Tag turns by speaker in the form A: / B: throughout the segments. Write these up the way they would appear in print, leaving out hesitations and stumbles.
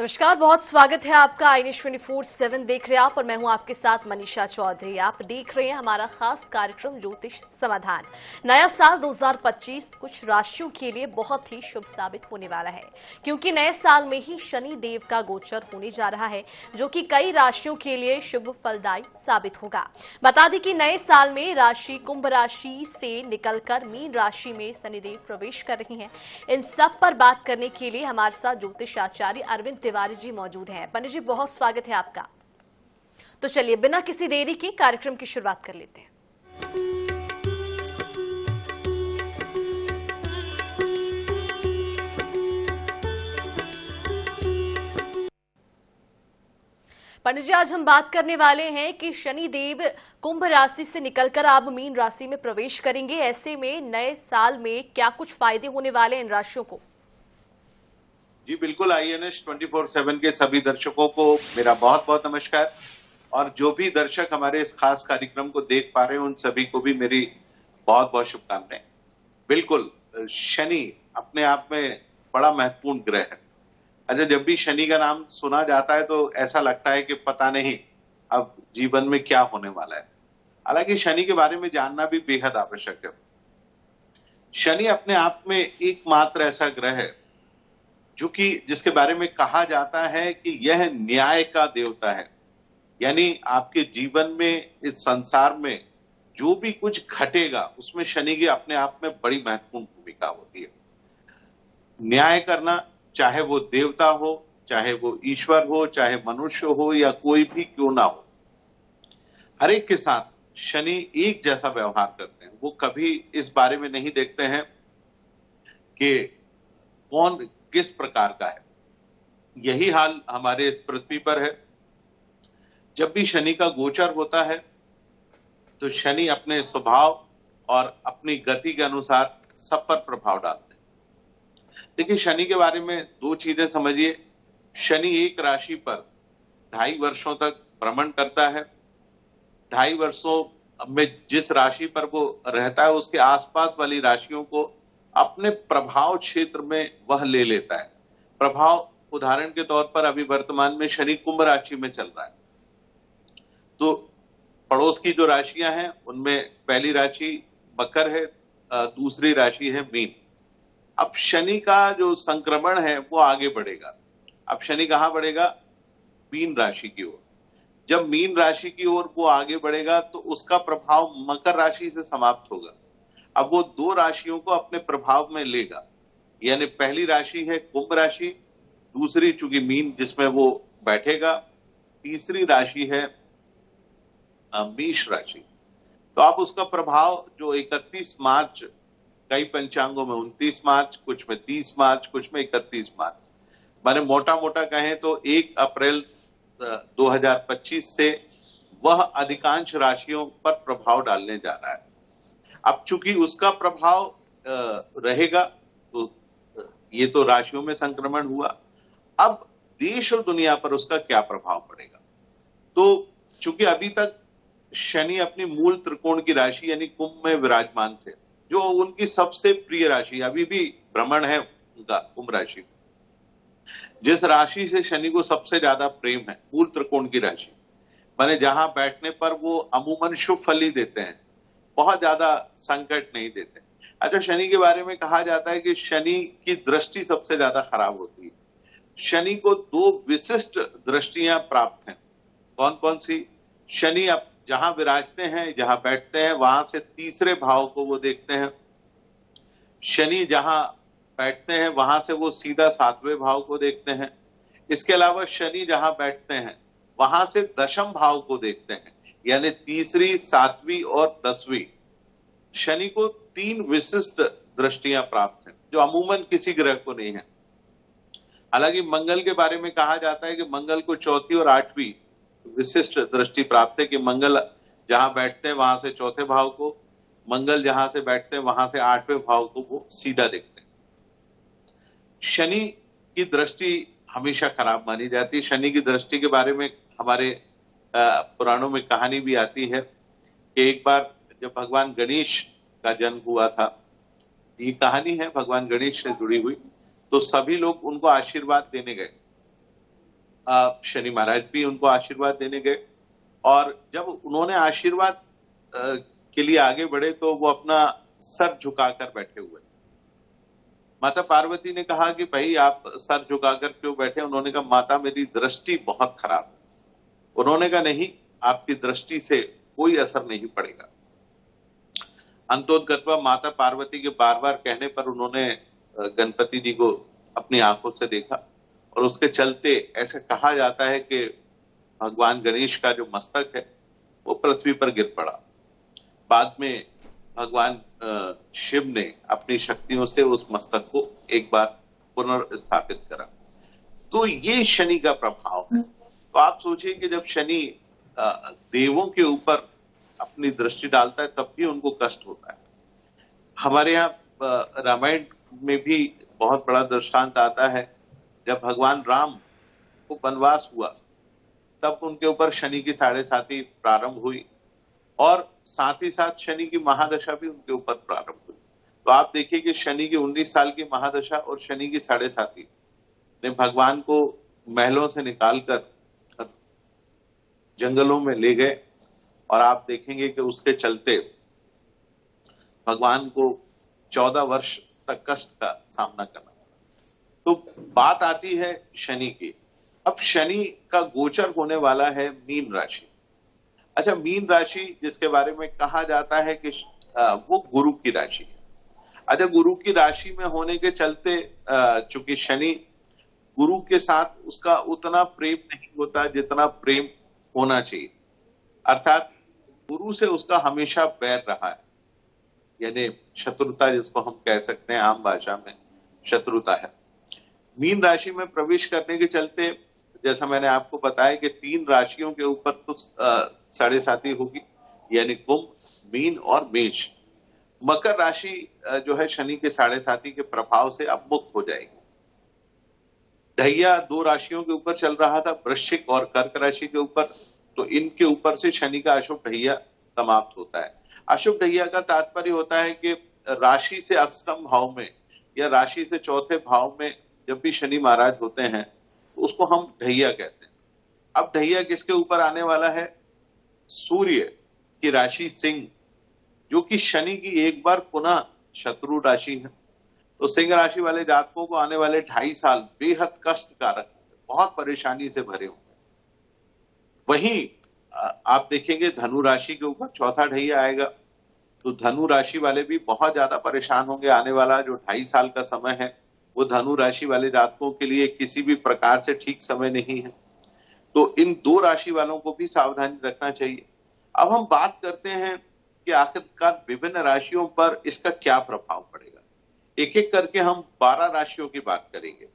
A: नमस्कार, बहुत स्वागत है आपका आई न्यूज़ 24/7 देख रहे हैं आप और मैं हूं आपके साथ मनीषा चौधरी। आप देख रहे हैं हमारा खास कार्यक्रम ज्योतिष समाधान। नया साल 2025 कुछ राशियों के लिए बहुत ही शुभ साबित होने वाला है, क्योंकि नए साल में ही शनि देव का गोचर होने जा रहा है, जो कि कई राशियों के लिए शुभ फलदायी साबित होगा। बता दें कि नए साल में राशि कुंभ राशि से निकलकर मीन राशि में शनिदेव प्रवेश कर रही हैं। इन सब पर बात करने के लिए हमारे साथ ज्योतिष आचार्य अरविंद तिवारी जी मौजूद हैं। पंडित जी, बहुत स्वागत है आपका। तो चलिए बिना किसी देरी के कार्यक्रम की शुरुआत कर लेते हैं। पंडित जी, आज हम बात करने वाले हैं कि शनि देव कुंभ राशि से निकलकर आप मीन राशि में प्रवेश करेंगे। ऐसे में नए साल में क्या कुछ फायदे होने वाले हैं इन राशियों को?
B: जी बिल्कुल, INS 24/7 के सभी दर्शकों को मेरा बहुत बहुत नमस्कार। और जो भी दर्शक हमारे इस खास कार्यक्रम को देख पा रहे हैं उन सभी को भी मेरी बहुत बहुत शुभकामनाएं। बिल्कुल, शनि अपने आप में बड़ा महत्वपूर्ण ग्रह है। अच्छा, जब भी शनि का नाम सुना जाता है तो ऐसा लगता है कि पता नहीं अब जीवन में क्या होने वाला है। हालांकि शनि के बारे में जानना भी बेहद आवश्यक है। शनि अपने आप में एकमात्र ऐसा ग्रह है जिसके बारे में कहा जाता है कि यह न्याय का देवता है। यानी आपके जीवन में, इस संसार में जो भी कुछ घटेगा उसमें शनि की अपने आप में बड़ी महत्वपूर्ण भूमिका होती है। न्याय करना, चाहे वो देवता हो, चाहे वो ईश्वर हो, चाहे मनुष्य हो या कोई भी क्यों ना हो, हर एक के साथ शनि एक जैसा व्यवहार करते हैं। वो कभी इस बारे में नहीं देखते हैं कि कौन किस प्रकार का है। यही हाल हमारे इस पृथ्वी पर है। जब भी शनि का गोचर होता है तो शनि अपने स्वभाव और अपनी गति के अनुसार सब पर प्रभाव डालते हैं। देखिए, शनि के बारे में दो चीजें समझिए। शनि एक राशि पर 2.5 वर्षों तक भ्रमण करता है। 2.5 वर्षों में जिस राशि पर वो रहता है उसके आसपास वाली राशियों को अपने प्रभाव क्षेत्र में वह ले लेता है। प्रभाव, उदाहरण के तौर पर अभी वर्तमान में शनि कुंभ राशि में चल रहा है, तो पड़ोस की जो राशियां हैं उनमें पहली राशि मकर है, दूसरी राशि है मीन। अब शनि का जो संक्रमण है वो आगे बढ़ेगा। अब शनि कहां बढ़ेगा? मीन राशि की ओर। जब मीन राशि की ओर वो आगे बढ़ेगा तो उसका प्रभाव मकर राशि से समाप्त होगा। अब वो दो राशियों को अपने प्रभाव में लेगा। यानी पहली राशि है कुंभ राशि, दूसरी चूंकि मीन जिसमें वो बैठेगा, तीसरी राशि है मेष राशि। तो अब उसका प्रभाव जो 31 मार्च, कई पंचांगों में 29 मार्च, कुछ में 30 मार्च, कुछ में 31 मार्च, माने मोटा मोटा कहें तो 1 अप्रैल 2025 से वह अधिकांश राशियों पर प्रभाव डालने जा रहा है। अब चूंकि उसका प्रभाव रहेगा तो ये तो राशियों में संक्रमण हुआ। अब देश और दुनिया पर उसका क्या प्रभाव पड़ेगा? तो चूंकि अभी तक शनि अपनी मूल त्रिकोण की राशि यानी कुंभ में विराजमान थे, जो उनकी सबसे प्रिय राशि, अभी भी भ्रमण है उनका कुंभ राशि। जिस राशि से शनि को सबसे ज्यादा प्रेम है, मूल त्रिकोण की राशि, माने जहां बैठने पर वो अमूमन शुभ फल ही देते हैं, बहुत ज्यादा संकट नहीं देते। अच्छा, शनि के बारे में कहा जाता है कि शनि की दृष्टि सबसे ज्यादा खराब होती है। शनि को 2 विशिष्ट दृष्टियां प्राप्त हैं। कौन कौन सी? शनि अब जहां विराजते हैं, जहां बैठते हैं, वहां से तीसरे भाव को वो देखते हैं। शनि जहां बैठते हैं वहां से वो सीधा 7वें भाव को देखते हैं। इसके अलावा शनि जहां बैठते हैं वहां से दशम भाव को देखते हैं, यानी तीसरी, 7वीं और 10वीं। शनि को 3 विशिष्ट दृष्टियां प्राप्त हैं, जो अमूमन किसी ग्रह को नहीं है। हालांकि मंगल के बारे में कहा जाता है कि मंगल को 4थी और 8वीं विशिष्ट दृष्टि प्राप्त है, कि मंगल जहां बैठते हैं वहां से 4थे भाव को, मंगल जहां से बैठते हैं वहां से 8वें भाव को वो सीधा देखते हैं। शनि की दृष्टि हमेशा खराब मानी जाती है। शनि की दृष्टि के बारे में हमारे पुराणों में कहानी भी आती है कि एक बार जब भगवान गणेश का जन्म हुआ था, ये कहानी है भगवान गणेश से जुड़ी हुई, तो सभी लोग उनको आशीर्वाद देने गए। शनि महाराज भी उनको आशीर्वाद देने गए, और जब उन्होंने आशीर्वाद के लिए आगे बढ़े तो वो अपना सर झुकाकर बैठे हुए। माता पार्वती ने कहा कि भाई आप सर झुकाकर क्यों बैठे? उन्होंने कहा माता मेरी दृष्टि बहुत खराब है। उन्होंने कहा नहीं, आपकी दृष्टि से कोई असर नहीं पड़ेगा। अंतोदगत्वा माता पार्वती के बार बार कहने पर उन्होंने गणपति जी को अपनी आंखों से देखा, और उसके चलते ऐसा कहा जाता है कि भगवान गणेश का जो मस्तक है वो पृथ्वी पर गिर पड़ा। बाद में भगवान शिव ने अपनी शक्तियों से उस मस्तक को एक बार पुनर्स्थापित करा। तो ये शनि का प्रभाव है। तो आप सोचिए कि जब शनि देवों के ऊपर अपनी दृष्टि डालता है तब भी उनको कष्ट होता है। हमारे यहाँ रामायण में भी बहुत बड़ा दृष्टांत आता है, जब भगवान राम को वनवास हुआ तब उनके ऊपर शनि की 7.5 प्रारंभ हुई, और साथ ही साथ शनि की महादशा भी उनके ऊपर प्रारंभ हुई। तो आप देखिए कि शनि की 19 साल की महादशा और शनि की 7.5 ने भगवान को महलों से निकालकर जंगलों में ले गए, और आप देखेंगे कि उसके चलते भगवान को 14 वर्ष तक कष्ट का सामना करना पड़ा। तो बात आती है शनि की। अब शनि का गोचर होने वाला है मीन राशि। अच्छा, मीन राशि जिसके बारे में कहा जाता है कि वो गुरु की राशि है। अच्छा, गुरु की राशि में होने के चलते चूंकि शनि गुरु के साथ उसका उतना प्रेम नहीं होता जितना प्रेम होना चाहिए, अर्थात गुरु से उसका हमेशा बैर रहा है, यानी शत्रुता जिसको हम कह सकते हैं आम भाषा में शत्रुता है। मीन राशि में प्रवेश करने के चलते जैसा मैंने आपको बताया कि 3 राशियों के ऊपर तो 7.5 होगी, यानी कुंभ, मीन और मेष। मकर राशि जो है शनि के 7.5 के प्रभाव से अब मुक्त हो जाएगी। ढैया 2 राशियों के ऊपर चल रहा था, वृश्चिक और कर्क राशि के ऊपर, तो इनके ऊपर से शनि का अशुभ ढैया समाप्त होता है। अशुभ ढैया का तात्पर्य होता है कि राशि से अष्टम भाव में या राशि से चौथे भाव में जब भी शनि महाराज होते हैं तो उसको हम ढैया कहते हैं। अब ढैया किसके ऊपर आने वाला है? सूर्य की राशि सिंह, जो कि शनि की एक बार पुनः शत्रु राशि है। तो सिंह राशि वाले जातकों को आने वाले 2.5 साल बेहद कष्टकारक, बहुत परेशानी से भरे होंगे। वहीं आप देखेंगे धनु राशि के ऊपर चौथा ढैया आएगा, तो धनु राशि वाले भी बहुत ज्यादा परेशान होंगे। आने वाला जो 2.5 साल का समय है वो धनु राशि वाले जातकों के लिए किसी भी प्रकार से ठीक समय नहीं है। तो इन 2 राशि वालों को भी सावधानी रखना चाहिए। अब हम बात करते हैं कि आखिरकार विभिन्न राशियों पर इसका क्या प्रभाव पड़ेगा। एक एक करके हम 12 राशियों की बात करेंगे।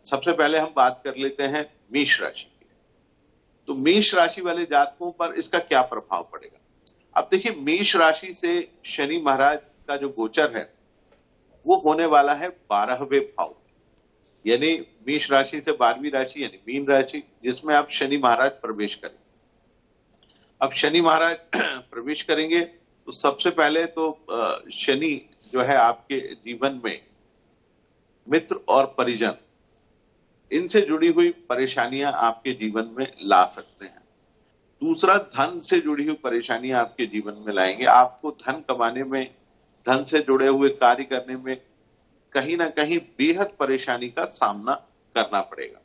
B: सबसे पहले हम बात कर लेते हैं मेष राशि की। तो मेष राशि वाले जातकों पर इसका क्या प्रभाव पड़ेगा। अब देखिए, मेष राशि से शनि महाराज का जो गोचर है वो होने वाला है 12वें भाव, यानी मेष राशि से 12वीं राशि यानी मीन राशि, जिसमें अब शनि महाराज प्रवेश करेंगे। अब शनि महाराज प्रवेश करेंगे तो सबसे पहले तो शनि जो है आपके जीवन में मित्र और परिजन, इनसे जुड़ी हुई परेशानियां आपके जीवन में ला सकते हैं। दूसरा, धन से जुड़ी हुई परेशानियां आपके जीवन में लाएंगे। आपको धन कमाने में, धन से जुड़े हुए कार्य करने में कहीं ना कहीं बेहद परेशानी का सामना करना पड़ेगा।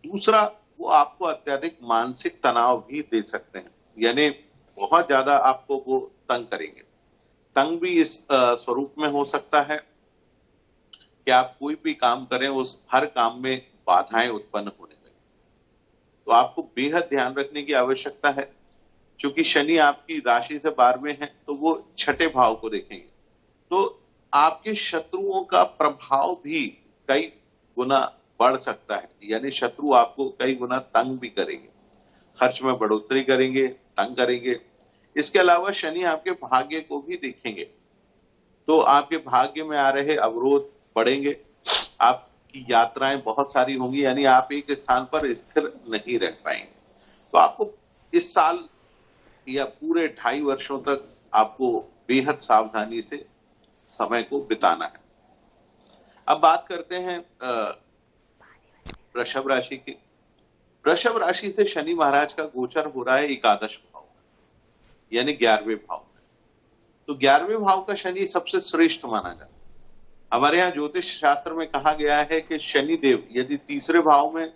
B: दूसरा, वो आपको अत्यधिक मानसिक तनाव भी दे सकते हैं, यानी बहुत ज्यादा आपको वो तंग करेंगे। तंग भी इस स्वरूप में हो सकता है कि आप कोई भी काम करें उस हर काम में बाधाएं उत्पन्न होने लगे। तो आपको बेहद ध्यान रखने की आवश्यकता है। क्योंकि शनि आपकी राशि से 12वें हैं तो वो 6ठे भाव को देखेंगे, तो आपके शत्रुओं का प्रभाव भी कई गुना बढ़ सकता है, यानी शत्रु आपको कई गुना तंग भी करेंगे, खर्च में बढ़ोतरी करेंगे, तंग करेंगे। इसके अलावा शनि आपके भाग्य को भी देखेंगे, तो आपके भाग्य में आ रहे अवरोध बढ़ेंगे, आपकी यात्राएं बहुत सारी होंगी, यानी आप एक स्थान पर स्थिर नहीं रह पाएंगे। तो आपको इस साल या पूरे 2.5 वर्षों तक आपको बेहद सावधानी से समय को बिताना है। अब बात करते हैं वृषभ राशि की। वृषभ राशि से शनि महाराज का गोचर हो रहा है एकादश भाव, यानी 11वें भाव में। तो 11वें भाव का शनि सबसे श्रेष्ठ माना जाता है। हमारे यहाँ ज्योतिष शास्त्र में कहा गया है कि शनि देव यदि तीसरे भाव में,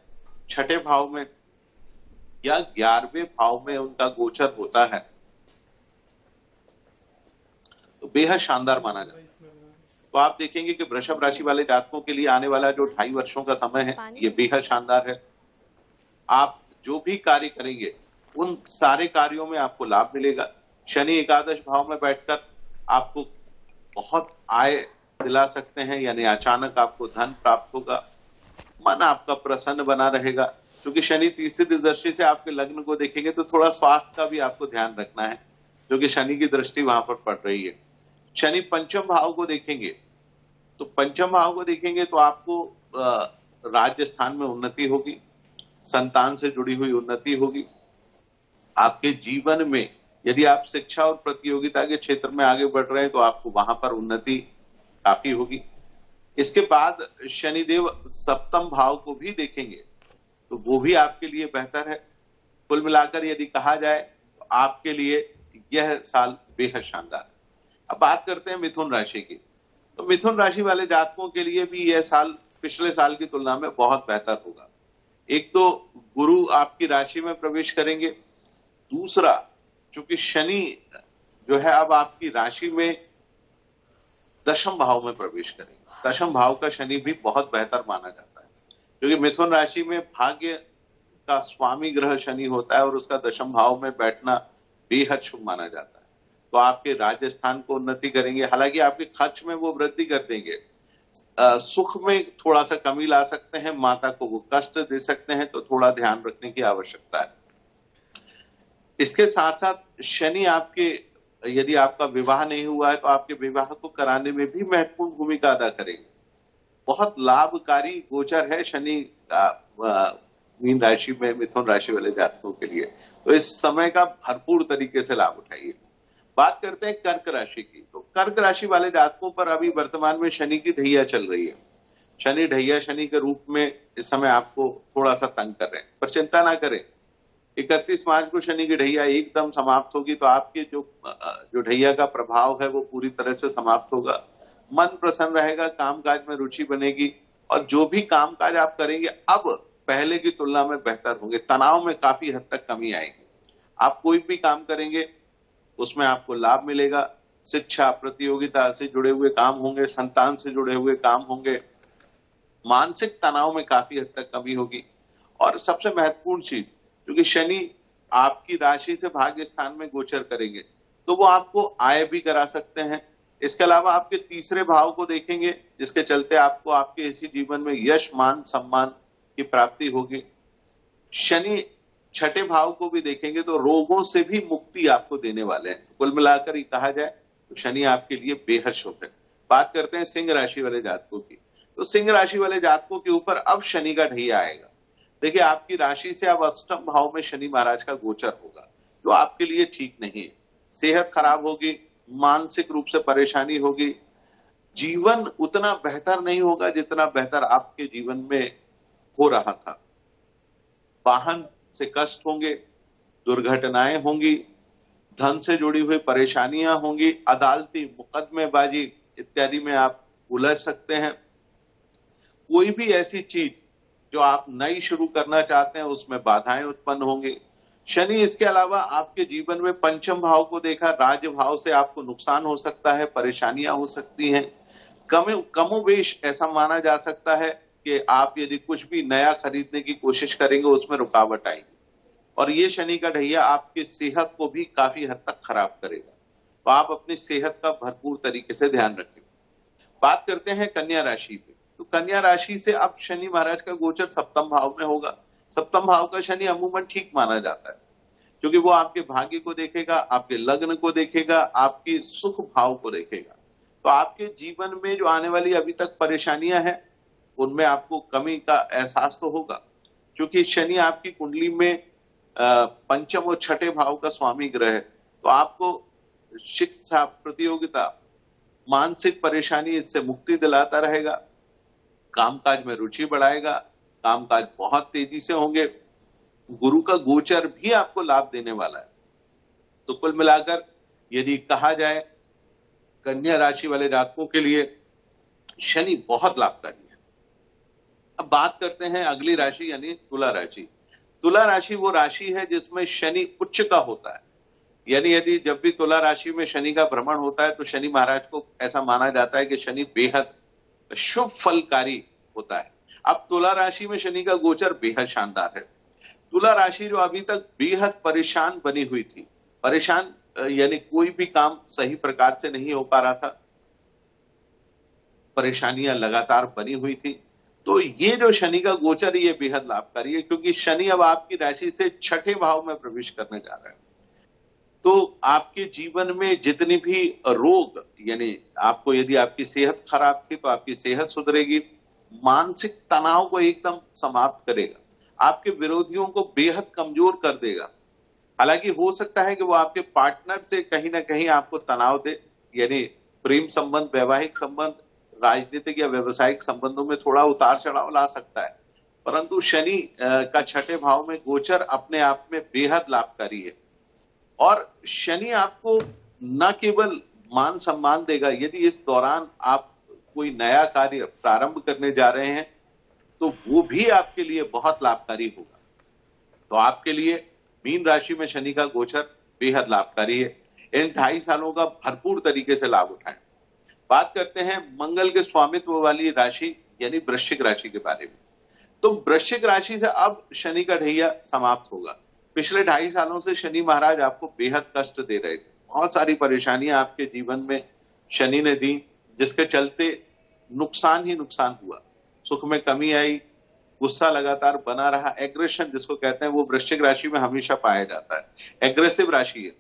B: छठे भाव में या 11वें भाव में उनका गोचर होता है तो बेहद शानदार माना जाता है। तो आप देखेंगे कि वृषभ राशि वाले जातकों के लिए आने वाला जो 2.5 वर्षों का समय है ये बेहद शानदार है। आप जो भी कार्य करेंगे उन सारे कार्यों में आपको लाभ मिलेगा। शनि एकादश भाव में बैठकर आपको बहुत आय दिला सकते हैं, यानी अचानक आपको धन प्राप्त होगा, मन आपका प्रसन्न बना रहेगा। क्योंकि शनि तीसरी दृष्टि से आपके लग्न को देखेंगे तो थोड़ा स्वास्थ्य का भी आपको ध्यान रखना है, क्योंकि शनि की दृष्टि वहां पर पड़ रही है। शनि पंचम भाव को देखेंगे तो पंचम भाव को देखेंगे तो आपको राज्य स्थान में उन्नति होगी, संतान से जुड़ी हुई उन्नति होगी। आपके जीवन में यदि आप शिक्षा और प्रतियोगिता के क्षेत्र में आगे बढ़ रहे हैं तो आपको वहां पर उन्नति काफी होगी। इसके बाद शनिदेव सप्तम भाव को भी देखेंगे तो वो भी आपके लिए बेहतर है। कुल मिलाकर यदि कहा जाए तो आपके लिए यह साल बेहद शानदार है। अब बात करते हैं मिथुन राशि की। तो मिथुन राशि वाले जातकों के लिए भी यह साल पिछले साल की तुलना में बहुत बेहतर होगा। एक तो गुरु आपकी राशि में प्रवेश करेंगे, दूसरा चूंकि शनि जो है अब आपकी राशि में दशम भाव में प्रवेश करेंगे। दशम भाव का शनि भी बहुत बेहतर माना जाता है, क्योंकि मिथुन राशि में भाग्य का स्वामी ग्रह शनि होता है और उसका दशम भाव में बैठना बेहद शुभ माना जाता है। तो आपके राज्य स्थान को उन्नति करेंगे, हालांकि आपके खर्च में वो वृद्धि कर देंगे। सुख में थोड़ा सा कमी ला सकते हैं, माता को वो कष्ट दे सकते हैं, तो थोड़ा ध्यान रखने की आवश्यकता है। इसके साथ साथ शनि आपके, यदि आपका विवाह नहीं हुआ है तो आपके विवाह को कराने में भी महत्वपूर्ण भूमिका अदा करेंगे। बहुत लाभकारी गोचर है शनि मीन राशि में मिथुन राशि वाले जातकों के लिए, तो इस समय का भरपूर तरीके से लाभ उठाइए। बात करते हैं कर्क राशि की। तो कर्क राशि वाले जातकों पर अभी वर्तमान में शनि की ढैया चल रही है। शनि ढैया शनि के रूप में इस समय आपको थोड़ा सा तंग कर रहे हैं, पर चिंता ना करें। 31 मार्च को शनि की ढैया एकदम समाप्त होगी, तो आपके जो ढैया का प्रभाव है वो पूरी तरह से समाप्त होगा। मन प्रसन्न रहेगा, कामकाज में रुचि बनेगी और जो भी कामकाज आप करेंगे अब पहले की तुलना में बेहतर होंगे। तनाव में काफी हद तक कमी आएगी। आप कोई भी काम करेंगे उसमें आपको लाभ मिलेगा। शिक्षा प्रतियोगिता से जुड़े हुए काम होंगे, संतान से जुड़े हुए काम होंगे। मानसिक तनाव में काफी हद तक कमी होगी। और सबसे महत्वपूर्ण चीज, क्योंकि शनि आपकी राशि से भाग्य स्थान में गोचर करेंगे तो वो आपको आय भी करा सकते हैं। इसके अलावा आपके तीसरे भाव को देखेंगे, जिसके चलते आपको आपके इसी जीवन में यश मान सम्मान की प्राप्ति होगी। शनि छठे भाव को भी देखेंगे तो रोगों से भी मुक्ति आपको देने वाले हैं। कुल मिलाकर ही कहा जाए तो शनि आपके लिए बेहद शुभ है। बात करते हैं सिंह राशि वाले जातकों की। तो सिंह राशि वाले जातकों के ऊपर अब शनि का ढैया आएगा। देखिए, आपकी राशि से अब अष्टम भाव में शनि महाराज का गोचर होगा, जो आपके लिए ठीक नहीं है। सेहत खराब होगी, मानसिक रूप से परेशानी होगी, जीवन उतना बेहतर नहीं होगा जितना बेहतर आपके जीवन में हो रहा था। वाहन से कष्ट होंगे, दुर्घटनाएं होंगी, धन से जुड़ी हुई परेशानियां होंगी, अदालती मुकदमेबाजी इत्यादि में आप उलझ सकते हैं। कोई भी ऐसी चीज जो आप नई शुरू करना चाहते हैं उसमें बाधाएं उत्पन्न होंगी। शनि इसके अलावा आपके जीवन में पंचम भाव को देखा, राज्य भाव से आपको नुकसान हो सकता है, परेशानियां हो सकती हैं। कमोबेश ऐसा माना जा सकता है कि आप यदि कुछ भी नया खरीदने की कोशिश करेंगे उसमें रुकावट आएगी और ये शनि का ढैया आपकी सेहत को भी काफी हद तक खराब करेगा। तो आप अपनी सेहत का भरपूर तरीके से ध्यान रखें। बात करते हैं कन्या राशि पे। तो कन्या राशि से अब शनि महाराज का गोचर सप्तम भाव में होगा। सप्तम भाव का शनि अमूमन ठीक माना जाता है, क्योंकि वो आपके भाग्य को देखेगा, आपके लग्न को देखेगा, आपकी सुख भाव को देखेगा। तो आपके जीवन में जो आने वाली अभी तक परेशानियां हैं उनमें आपको कमी का एहसास तो होगा, क्योंकि शनि आपकी कुंडली में पंचम और छठे भाव का स्वामी ग्रह है। तो आपको शिक्षा प्रतियोगिता मानसिक परेशानी इससे मुक्ति दिलाता रहेगा, कामकाज में रुचि बढ़ाएगा, कामकाज बहुत तेजी से होंगे। गुरु का गोचर भी आपको लाभ देने वाला है। तो कुल मिलाकर यदि कहा जाए, कन्या राशि वाले जातकों के लिए शनि बहुत लाभकारी है। अब बात करते हैं अगली राशि यानी तुला राशि। तुला राशि वो राशि है जिसमें शनि उच्च का होता है। यानी यदि जब भी तुला राशि में शनि का भ्रमण होता है तो शनि महाराज को ऐसा माना जाता है कि शनि बेहद शुभ फलकारी होता है। अब तुला राशि में शनि का गोचर बेहद शानदार है। तुला राशि जो अभी तक बेहद परेशान बनी हुई थी, परेशान यानी कोई भी काम सही प्रकार से नहीं हो पा रहा था, परेशानियां लगातार बनी हुई थी, तो ये जो शनि का गोचर है ये बेहद लाभकारी है, क्योंकि शनि अब आपकी राशि से छठे भाव में प्रवेश करने जा रहा है। तो आपके जीवन में जितनी भी रोग, यानी आपको यदि आपकी सेहत खराब थी तो आपकी सेहत सुधरेगी, मानसिक तनाव को एकदम समाप्त करेगा, आपके विरोधियों को बेहद कमजोर कर देगा। हालांकि हो सकता है कि वो आपके पार्टनर से कहीं ना कहीं आपको तनाव दे, यानी प्रेम संबंध, वैवाहिक संबंध, राजनीतिक या व्यवसायिक संबंधों में थोड़ा उतार चढ़ाव ला सकता है, परंतु शनि का छठे भाव में गोचर अपने आप में बेहद लाभकारी है। और शनि आपको न केवल मान सम्मान देगा, यदि इस दौरान आप कोई नया कार्य प्रारंभ करने जा रहे हैं तो वो भी आपके लिए बहुत लाभकारी होगा। तो आपके लिए मीन राशि में शनि का गोचर बेहद लाभकारी है। इन 2.5 सालों का भरपूर तरीके से लाभ उठाएं। बात करते हैं मंगल के स्वामित्व वाली राशि यानी वृश्चिक राशि के बारे में। तो वृश्चिक राशि से अब शनि का ढैया समाप्त होगा। पिछले 2.5 सालों से शनि महाराज आपको बेहद कष्ट दे रहे थे, बहुत सारी परेशानियां आपके जीवन में शनि ने दी, जिसके चलते नुकसान ही नुकसान हुआ। सुख में कमी आई, गुस्सा लगातार बना रहा, एग्रेशन जिसको कहते हैं वो वृश्चिक राशि में हमेशा पाया जाता है। एग्रेसिव राशि है,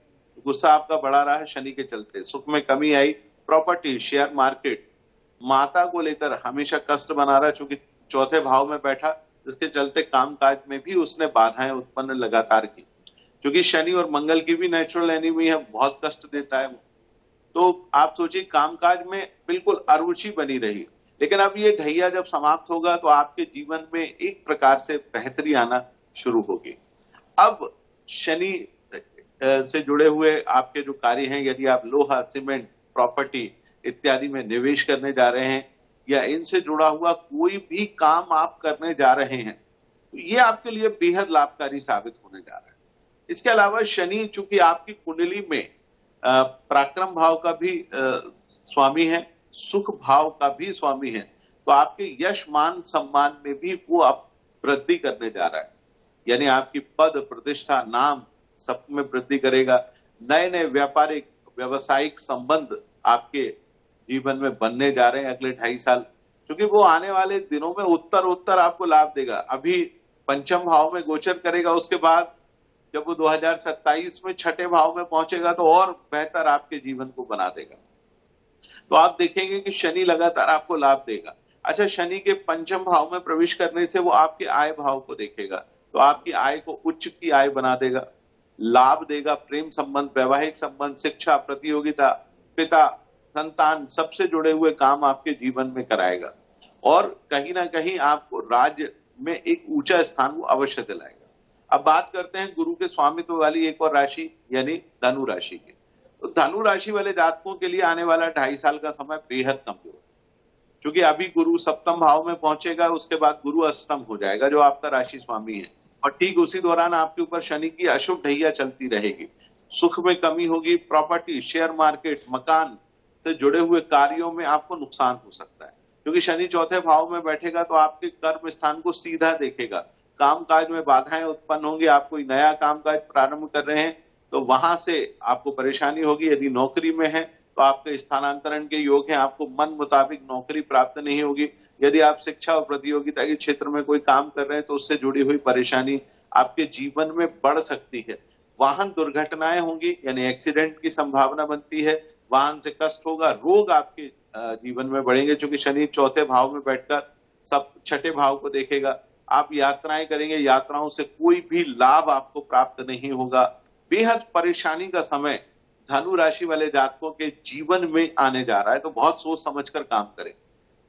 B: गुस्सा आपका बढ़ा रहा है शनि के चलते। सुख में कमी आई, प्रॉपर्टी, शेयर मार्केट, माता को लेकर हमेशा कष्ट बना रहा है, चूंकि चौथे भाव में बैठा, जिसके चलते कामकाज में भी उसने बाधाएं उत्पन्न लगातार की। क्योंकि शनि और मंगल की भी नेचुरल एनिमी है, बहुत कष्ट देता है वो। तो आप सोचिए कामकाज में बिल्कुल अरुचि बनी रही, लेकिन अब ये ढैया जब समाप्त होगा तो आपके जीवन में एक प्रकार से बेहतरी आना शुरू होगी। अब शनि से जुड़े हुए आपके जो कार्य हैं, यदि आप लोहा, सीमेंट, प्रॉपर्टी इत्यादि में निवेश करने जा रहे हैं या इनसे जुड़ा हुआ कोई भी काम आप करने जा रहे हैं, तो ये आपके लिए बेहद लाभकारी साबित होने जा रहा है। इसके अलावा शनि चूंकि आपकी कुंडली में पराक्रम भाव का भी स्वामी है, सुख भाव का भी स्वामी है, तो आपके यश मान सम्मान में भी वो अब वृद्धि करने जा रहा है। यानी आपकी पद प्रतिष्ठा, नाम सब में वृद्धि करेगा। नए नए व्यापारिक व्यवसायिक संबंध आपके जीवन में बनने जा रहे हैं अगले 2.5 साल, क्योंकि वो आने वाले दिनों में उत्तर आपको लाभ देगा। अभी पंचम भाव में गोचर करेगा, उसके बाद जब वो 2027 में छठे भाव में पहुंचेगा तो और बेहतर आपके जीवन को बना देगा। तो आप देखेंगे कि शनि लगातार आपको लाभ देगा। अच्छा, शनि के पंचम भाव में प्रवेश करने से वो आपके आय भाव को देखेगा, तो आपकी आय को उच्च की आय बना देगा, लाभ देगा। प्रेम संबंध, वैवाहिक संबंध, शिक्षा, प्रतियोगिता, पिता, संतान सबसे जुड़े हुए काम आपके जीवन में कराएगा और कहीं ना कहीं आपको राज्य में एक ऊंचा स्थान वो अवश्य दिलाएगा। अब बात करते हैं गुरु के स्वामित्व वाली एक और राशि यानी धनु राशि की। तो धनु राशि वाले जातकों के लिए आने वाला 2.5 साल का समय बेहद कमजोर है, क्योंकि अभी गुरु सप्तम भाव में पहुंचेगा, उसके बाद गुरु अष्टम हो जाएगा जो आपका राशि स्वामी है, और ठीक उसी दौरान आपके ऊपर शनि की अशुभ ढैया चलती रहेगी। सुख में कमी होगी, प्रॉपर्टी, शेयर मार्केट, मकान से जुड़े हुए कार्यों में आपको नुकसान हो सकता है, क्योंकि शनि चौथे भाव में बैठेगा तो आपके कर्म स्थान को सीधा देखेगा। कामकाज में बाधाएं उत्पन्न होंगी, आप कोई नया कामकाज प्रारंभ कर रहे हैं तो वहां से आपको परेशानी होगी। यदि नौकरी में है तो आपके स्थानांतरण के योग हैं, आपको मन मुताबिक नौकरी प्राप्त नहीं होगी। यदि आप शिक्षा और प्रतियोगिता के क्षेत्र में कोई काम कर रहे हैं तो उससे जुड़ी हुई परेशानी आपके जीवन में बढ़ सकती है। वाहन दुर्घटनाएं होंगी, यानी एक्सीडेंट की संभावना बनती है, वाहन से कष्ट होगा, रोग आपके जीवन में बढ़ेंगे, क्योंकि शनि चौथे भाव में बैठकर सब छठे भाव को देखेगा। आप यात्राएं करेंगे, यात्राओं से कोई भी लाभ आपको प्राप्त नहीं होगा। बेहद परेशानी का समय धनु राशि वाले जातकों के जीवन में आने जा रहा है, तो बहुत सोच समझकर काम करें।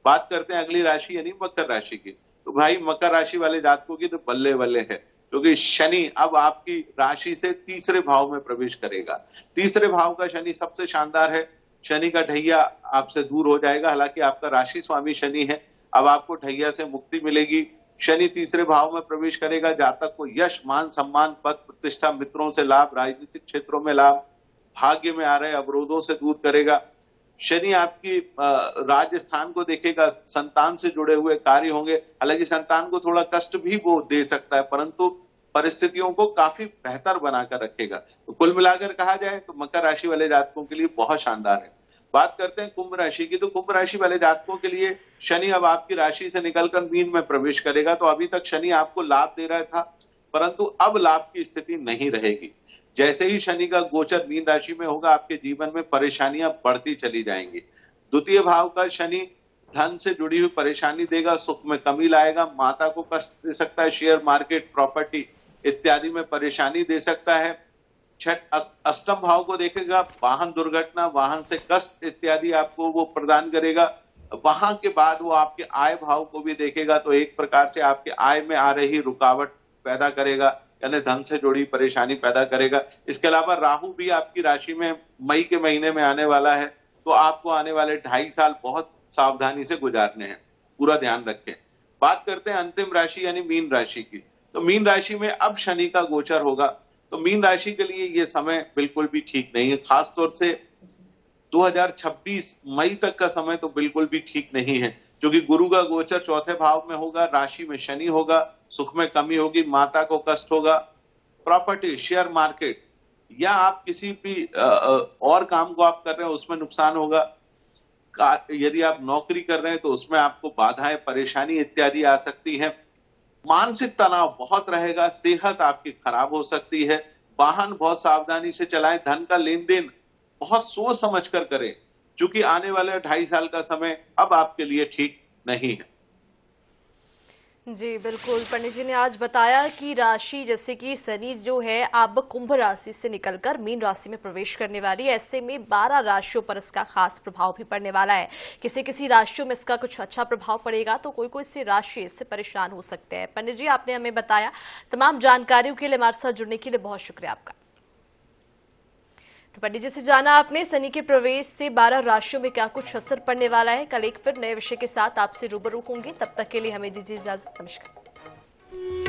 B: बात करते हैं अगली राशि यानी मकर राशि की। तो भाई मकर राशि वाले जातकों की तो बल्ले बल्ले है, क्योंकि शनि अब आपकी राशि से तीसरे भाव में प्रवेश करेगा। तीसरे भाव का शनि सबसे शानदार है। शनि का ढैया आपसे दूर हो जाएगा। हालांकि आपका राशि स्वामी शनि है, अब आपको ढैया से मुक्ति मिलेगी। शनि तीसरे भाव में प्रवेश करेगा। जातक को यश, मान, सम्मान, पद, प्रतिष्ठा, मित्रों से लाभ, राजनीतिक क्षेत्रों में लाभ, भाग्य में आ रहे अवरोधों से दूर करेगा। शनि आपकी राजस्थान को देखेगा, संतान से जुड़े हुए कार्य होंगे। हालांकि संतान को थोड़ा कष्ट भी वो दे सकता है, परंतु परिस्थितियों को काफी बेहतर बनाकर रखेगा। तो कुल मिलाकर कहा जाए तो मकर राशि वाले जातकों के लिए बहुत शानदार है। बात करते हैं कुंभ राशि की, तो कुंभ राशि वाले जातकों के लिए शनि अब आपकी राशि से निकलकर मीन में प्रवेश करेगा। तो अभी तक शनि आपको लाभ दे रहा था, परंतु अब लाभ की स्थिति नहीं रहेगी। जैसे ही शनि का गोचर मीन राशि में होगा, आपके जीवन में परेशानियां बढ़ती चली जाएंगी। द्वितीय भाव का शनि धन से जुड़ी हुई परेशानी देगा, सुख में कमी लाएगा, माता को कष्ट दे सकता है, शेयर मार्केट, प्रॉपर्टी इत्यादि में परेशानी दे सकता है। अष्टम भाव को देखेगा, वाहन दुर्घटना, वाहन से कष्ट इत्यादि आपको वो प्रदान करेगा। वहां के बाद वो आपके आय भाव को भी देखेगा, तो एक प्रकार से आपके आय में आ रही रुकावट पैदा करेगा, यानी धन से जुड़ी परेशानी पैदा करेगा। इसके अलावा राहु भी आपकी राशि में मई के महीने में आने वाला है, तो आपको आने वाले 2.5 साल बहुत सावधानी से गुजारने हैं, पूरा ध्यान रखें। बात करते हैं अंतिम राशि यानी मीन राशि की, तो मीन राशि में अब शनि का गोचर होगा। तो मीन राशि के लिए ये समय बिल्कुल भी ठीक नहीं है। खासतौर से 2026 मई तक का समय तो बिल्कुल भी ठीक नहीं है, क्योंकि गुरु का गोचर चौथे भाव में होगा, राशि में शनि होगा, सुख में कमी होगी, माता को कष्ट होगा, प्रॉपर्टी, शेयर मार्केट या आप किसी भी और काम को आप कर रहे हैं उसमें नुकसान होगा। यदि आप नौकरी कर रहे हैं तो उसमें आपको बाधाएं, परेशानी इत्यादि आ सकती है। मानसिक तनाव बहुत रहेगा, सेहत आपकी खराब हो सकती है। वाहन बहुत सावधानी से चलाएं, धन का लेन देन बहुत सोच समझ कर करें, क्योंकि आने वाले 2.5 साल का समय अब आपके लिए ठीक नहीं है।
A: जी बिल्कुल, पंडित जी ने आज बताया कि राशि जैसे कि शनि जो है अब कुंभ राशि से निकलकर मीन राशि में प्रवेश करने वाली है। ऐसे में 12 राशियों पर इसका खास प्रभाव भी पड़ने वाला है। किसी किसी राशियों में इसका कुछ अच्छा प्रभाव पड़ेगा, तो कोई कोई सी राशि इससे परेशान हो सकते हैं। पंडित जी, आपने हमें बताया। तमाम जानकारियों के लिए हमारे साथ जुड़ने के लिए बहुत शुक्रिया आपका। तो पंडित जी से जाना आपने शनि के प्रवेश से 12 राशियों में क्या कुछ असर पड़ने वाला है। कल एक फिर नए विषय के साथ आपसे रूबरू होंगे, तब तक के लिए हमें दीजिए इजाजत। नमस्कार।